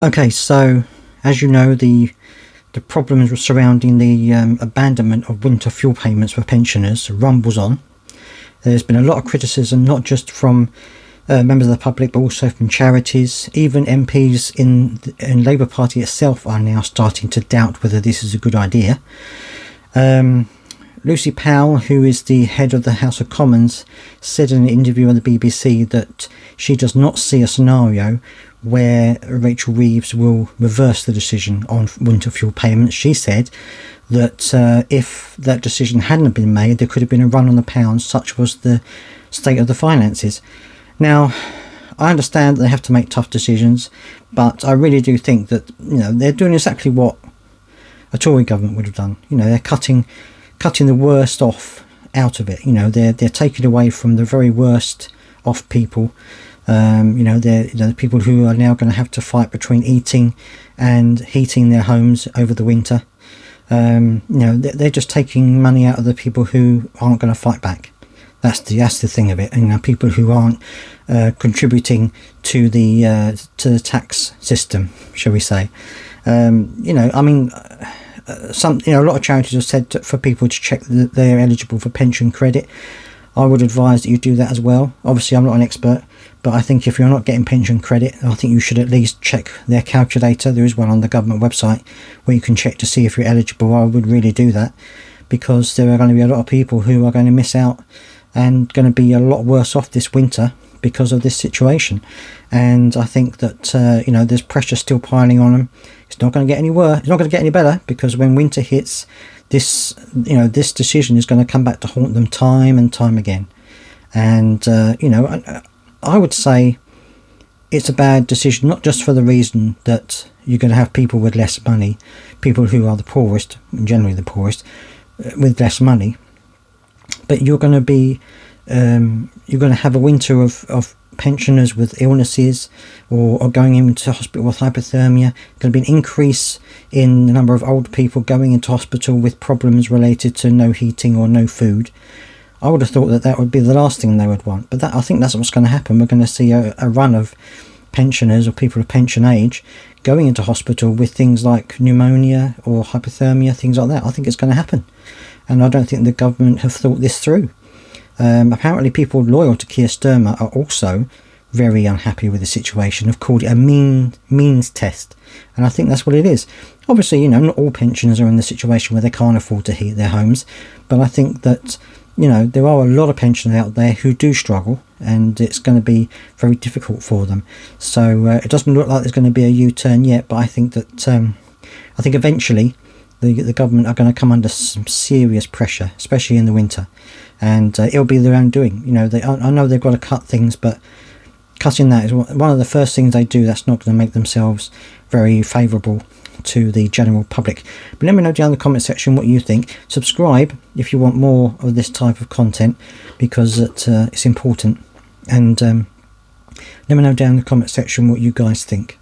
Okay, so as you know, the problems surrounding the abandonment of winter fuel payments for pensioners rumbles on. There's been a lot of criticism, not just from members of the public, but also from charities. Even MPs in Labour Party itself are now starting to doubt whether this is a good idea. Lucy Powell, who is the head of the House of Commons, said in an interview on the BBC that she does not see a scenario where Rachel Reeves will reverse the decision on winter fuel payments. She said that if that decision hadn't been made, there could have been a run on the pound, such was the state of the finances. Now, I understand they have to make tough decisions, but I really do think that they're doing exactly what a Tory government would have done. They're cutting the worst off out of it. They're taking away from the very worst off people. They're the people who are now going to have to fight between eating and heating their homes over the winter. They're just taking money out of the people who aren't going to fight back. That's the thing of it. People who aren't contributing to the tax system, shall we say? A lot of charities have said for people to check that they're eligible for pension credit. I would advise that you do that as well. Obviously, I'm not an expert, but I think if you're not getting pension credit, I think you should at least check their calculator. There is one on the government website where you can check to see if you're eligible. I would really do that, because there are going to be a lot of people who are going to miss out and going to be a lot worse off this winter because of this situation. And I think that there's pressure still piling on them. It's not going to get any worse. It's not going to get any better, because when winter hits, this decision is going to come back to haunt them time and time again. And I would say it's a bad decision, not just for the reason that you're going to have people with less money, people who are the poorest, generally the poorest, with less money, but you're going to have a winter of pensioners with illnesses or going into hospital with hypothermia. There's going to be an increase in the number of old people going into hospital with problems related to no heating or no food. I would have thought that would be the last thing they would want, but I think that's what's going to happen. We're going to see a run of pensioners or people of pension age going into hospital with things like pneumonia or hypothermia, things like that. I think it's going to happen, and I don't think the government have thought this through. Apparently people loyal to Keir Starmer are also very unhappy with the situation, have called it a means test, and I think that's what it is. Obviously, not all pensioners are in the situation where they can't afford to heat their homes, but I think that there are a lot of pensioners out there who do struggle, and it's going to be very difficult for them. So it doesn't look like there's going to be a U-turn yet, but I think that eventually the government are going to come under some serious pressure, especially in the winter, and it'll be their own doing. I know they've got to cut things, but cutting that is one of the first things they do. That's not going to make themselves very favourable to the general public. But let me know down in the comment section what you think. Subscribe if you want more of this type of content, because it's important, and let me know down in the comment section what you guys think.